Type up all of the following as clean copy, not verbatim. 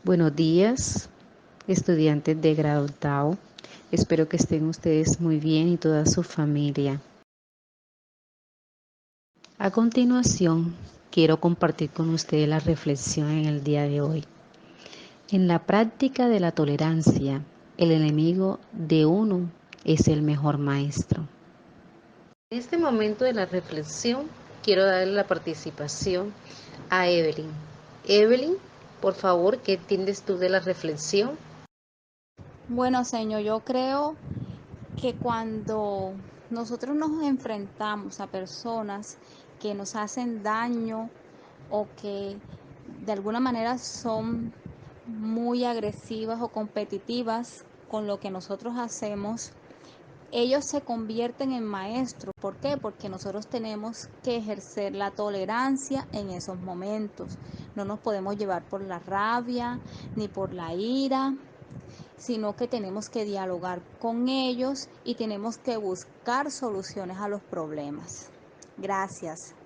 Buenos días, estudiantes de grado octavo. Espero que estén ustedes muy bien y toda su familia. A continuación, quiero compartir con ustedes la reflexión en el día de hoy. En la práctica de la tolerancia, el enemigo de uno es el mejor maestro. En este momento de la reflexión, quiero darle la participación a Evelyn. Evelyn, por favor, ¿qué entiendes tú de la reflexión? Bueno, señor, yo creo que cuando nosotros nos enfrentamos a personas que nos hacen daño o que de alguna manera son muy agresivas o competitivas con lo que nosotros hacemos, ellos se convierten en maestros. ¿Por qué? Porque nosotros tenemos que ejercer la tolerancia en esos momentos. No nos podemos llevar por la rabia ni por la ira, sino que tenemos que dialogar con ellos y tenemos que buscar soluciones a los problemas. Gracias.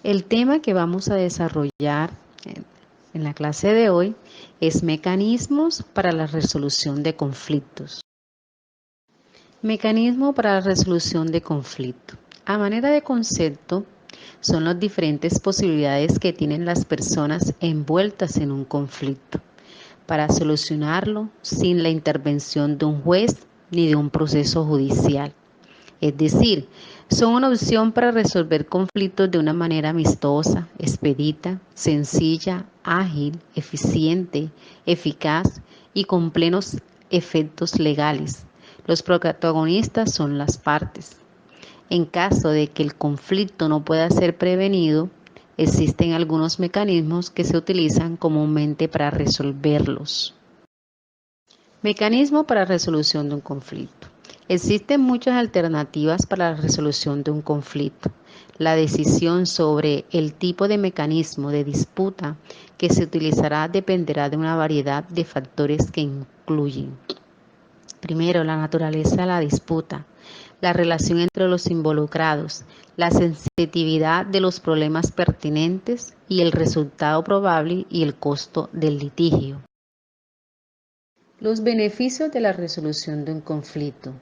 El tema que vamos a desarrollar en la clase de hoy es mecanismos para la resolución de conflictos. Mecanismo para la resolución de conflicto. A manera de concepto, son las diferentes posibilidades que tienen las personas envueltas en un conflicto para solucionarlo sin la intervención de un juez ni de un proceso judicial. Es decir, son una opción para resolver conflictos de una manera amistosa, expedita, sencilla, ágil, eficiente, eficaz y con plenos efectos legales. Los protagonistas son las partes. En caso de que el conflicto no pueda ser prevenido, existen algunos mecanismos que se utilizan comúnmente para resolverlos. Mecanismo para resolución de un conflicto. Existen muchas alternativas para la resolución de un conflicto. La decisión sobre el tipo de mecanismo de disputa que se utilizará dependerá de una variedad de factores que incluyen: primero, la naturaleza de la disputa. la relación entre los involucrados, la sensitividad de los problemas pertinentes y el resultado probable y el costo del litigio. Los beneficios de la resolución de un conflicto.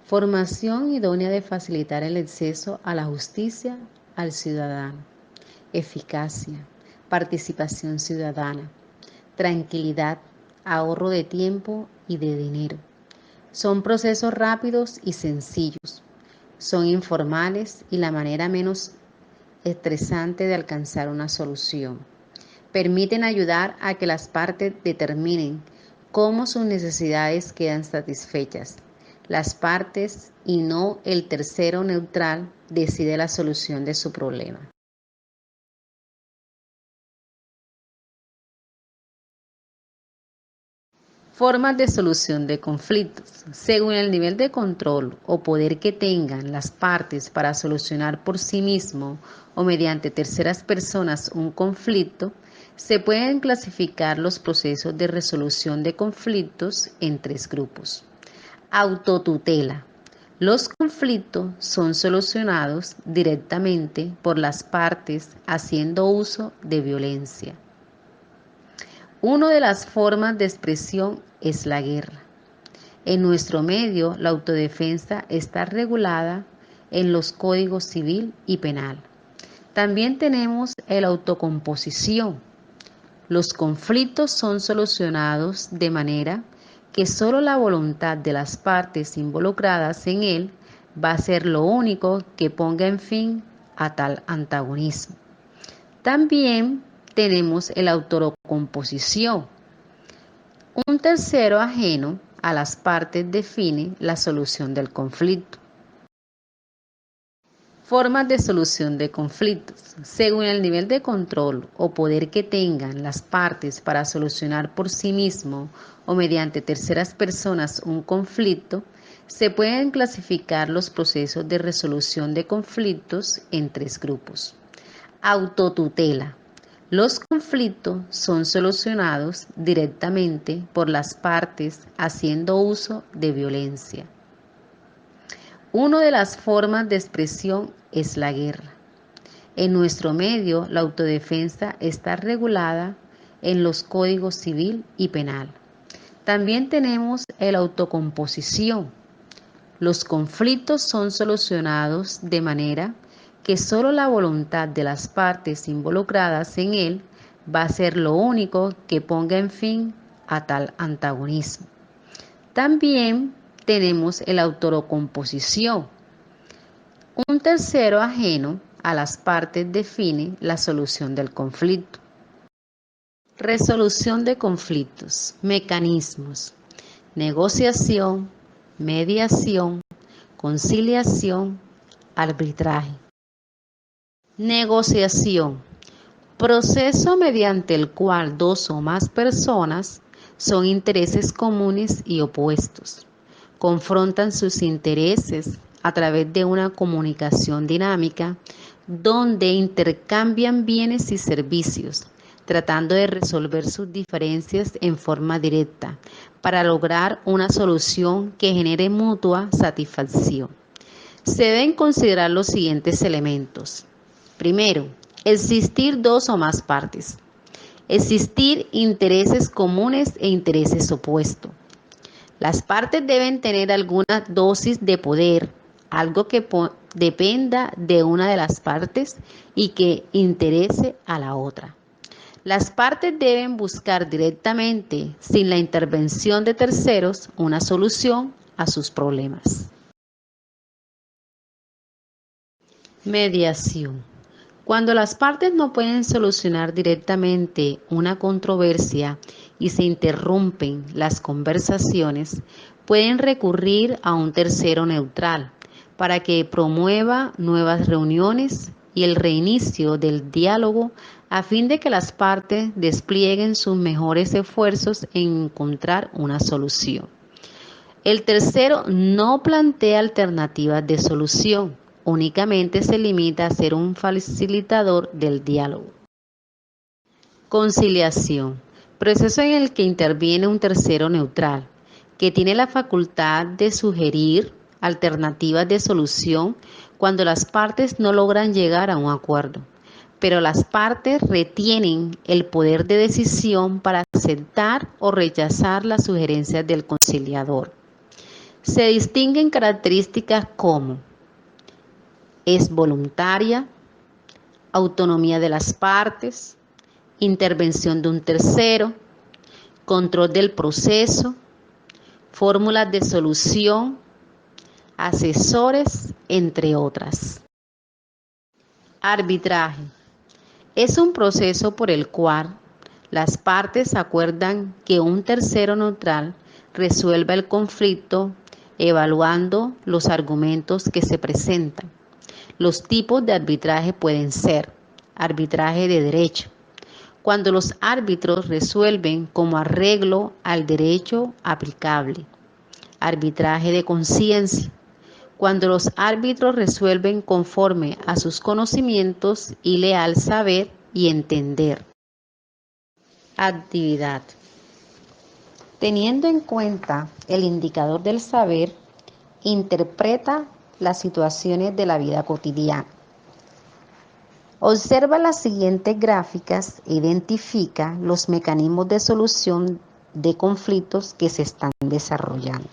Formación idónea de facilitar el acceso a la justicia al ciudadano. Eficacia, participación ciudadana, tranquilidad, ahorro de tiempo y de dinero. Son procesos rápidos y sencillos. Son informales y la manera menos estresante de alcanzar una solución. Permiten ayudar a que las partes determinen cómo sus necesidades quedan satisfechas. Las partes y no el tercero neutral decide la solución de su problema. Formas de solución de conflictos. Según el nivel de control o poder que tengan las partes para solucionar por sí mismo o mediante terceras personas un conflicto, se pueden clasificar los procesos de resolución de conflictos en 3 grupos. Autotutela. Los conflictos son solucionados directamente por las partes haciendo uso de violencia. Una de las formas de expresión es la guerra. En nuestro medio, la autodefensa está regulada en los códigos civil y penal. También tenemos la autocomposición. Los conflictos son solucionados de manera que solo la voluntad de las partes involucradas en él va a ser lo único que ponga en fin a tal antagonismo. También tenemos la autocomposición. Un tercero ajeno a las partes define la solución del conflicto. Formas de solución de conflictos. Según el nivel de control o poder que tengan las partes para solucionar por sí mismo o mediante terceras personas un conflicto, se pueden clasificar los procesos de resolución de conflictos en 3 grupos. Autotutela. Los conflictos son solucionados directamente por las partes haciendo uso de violencia. Una de las formas de expresión es la guerra. En nuestro medio, la autodefensa está regulada en los códigos civil y penal. También tenemos la autocomposición. Los conflictos son solucionados de manera que solo la voluntad de las partes involucradas en él va a ser lo único que ponga en fin a tal antagonismo. También tenemos la autocomposición. Un tercero ajeno a las partes define la solución del conflicto. Resolución de conflictos. Mecanismos. Negociación, mediación, conciliación, arbitraje. Negociación. Proceso mediante el cual 2 o más personas son intereses comunes y opuestos. Confrontan sus intereses a través de una comunicación dinámica donde intercambian bienes y servicios, tratando de resolver sus diferencias en forma directa para lograr una solución que genere mutua satisfacción. Se deben considerar los siguientes elementos. Primero, existir 2 o más partes. Existir intereses comunes e intereses opuestos. Las partes deben tener alguna dosis de poder, algo que dependa de una de las partes y que interese a la otra. Las partes deben buscar directamente, sin la intervención de terceros, una solución a sus problemas. Mediación. Cuando las partes no pueden solucionar directamente una controversia y se interrumpen las conversaciones, pueden recurrir a un tercero neutral para que promueva nuevas reuniones y el reinicio del diálogo a fin de que las partes desplieguen sus mejores esfuerzos en encontrar una solución. El tercero no plantea alternativas de solución. Únicamente se limita a ser un facilitador del diálogo. Conciliación. Proceso en el que interviene un tercero neutral, que tiene la facultad de sugerir, alternativas de solución cuando las partes no logran llegar a un acuerdo, pero las partes retienen el poder de decisión para aceptar o rechazar las sugerencias del conciliador. Se distinguen características como es voluntaria, autonomía de las partes, intervención de un tercero, control del proceso, fórmulas de solución, asesores, entre otras. Arbitraje. Es un proceso por el cual las partes acuerdan que un tercero neutral resuelva el conflicto evaluando los argumentos que se presentan. Los tipos de arbitraje pueden ser arbitraje de derecho, cuando los árbitros resuelven como arreglo al derecho aplicable. Arbitraje de conciencia, cuando los árbitros resuelven conforme a sus conocimientos y leal saber y entender. Actividad. Teniendo en cuenta el indicador del saber, interpreta las situaciones de la vida cotidiana. Observa las siguientes gráficas e identifica los mecanismos de solución de conflictos que se están desarrollando.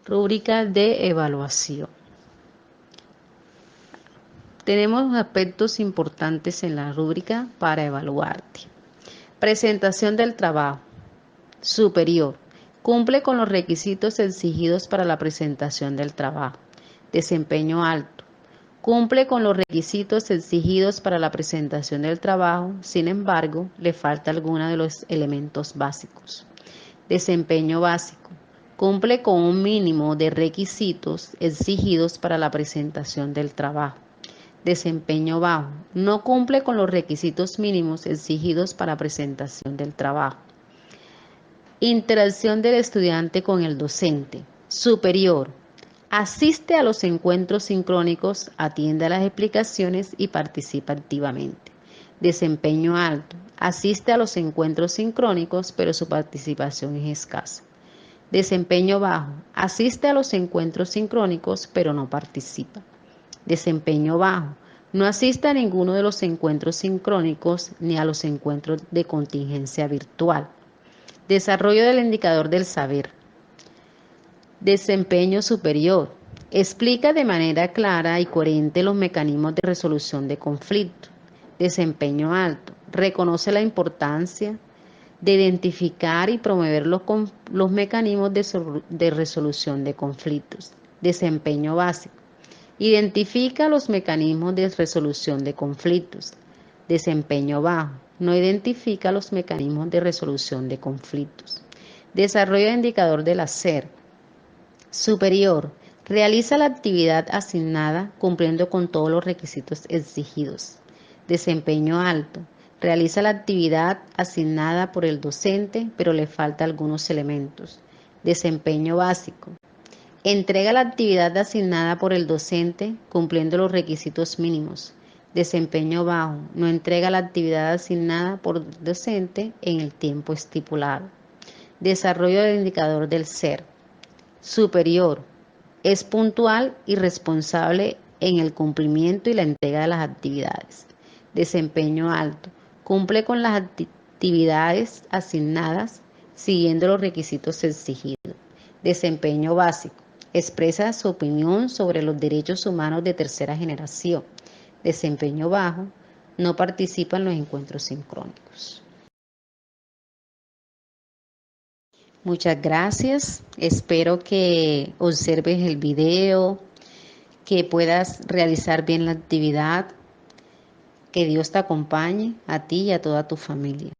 Rúbrica de evaluación. Tenemos aspectos importantes en la rúbrica para evaluarte. Presentación del trabajo. Superior. Cumple con los requisitos exigidos para la presentación del trabajo. Desempeño alto. Cumple con los requisitos exigidos para la presentación del trabajo, sin embargo, le falta alguno de los elementos básicos. Desempeño básico. Cumple con un mínimo de requisitos exigidos para la presentación del trabajo. Desempeño bajo. No cumple con los requisitos mínimos exigidos para presentación del trabajo. Interacción del estudiante con el docente. Superior. Asiste a los encuentros sincrónicos, atiende a las explicaciones y participa activamente. Desempeño alto. Asiste a los encuentros sincrónicos, pero su participación es escasa. Desempeño bajo. Asiste a los encuentros sincrónicos, pero no participa. Desempeño bajo. No asiste a ninguno de los encuentros sincrónicos ni a los encuentros de contingencia virtual. Desarrollo del indicador del saber. Desempeño superior. Explica de manera clara y coherente los mecanismos de resolución de conflictos. Desempeño alto. Reconoce la importancia de identificar y promover los mecanismos de resolución de conflictos. Desempeño básico. Identifica los mecanismos de resolución de conflictos. Desempeño bajo. No identifica los mecanismos de resolución de conflictos. Desarrollo de indicador del hacer. Superior. Realiza la actividad asignada cumpliendo con todos los requisitos exigidos. Desempeño alto. Realiza la actividad asignada por el docente, pero le falta algunos elementos. Desempeño básico. Entrega la actividad asignada por el docente cumpliendo los requisitos mínimos. Desempeño bajo. No entrega la actividad asignada por el docente en el tiempo estipulado. Desarrollo del indicador del ser. Superior. Es puntual y responsable en el cumplimiento y la entrega de las actividades. Desempeño alto. Cumple con las actividades asignadas siguiendo los requisitos exigidos. Desempeño básico. Expresa su opinión sobre los derechos humanos de tercera generación. Desempeño bajo. No participa en los encuentros sincrónicos. Muchas gracias. Espero que observes el video, que puedas realizar bien la actividad. Que Dios te acompañe a ti y a toda tu familia.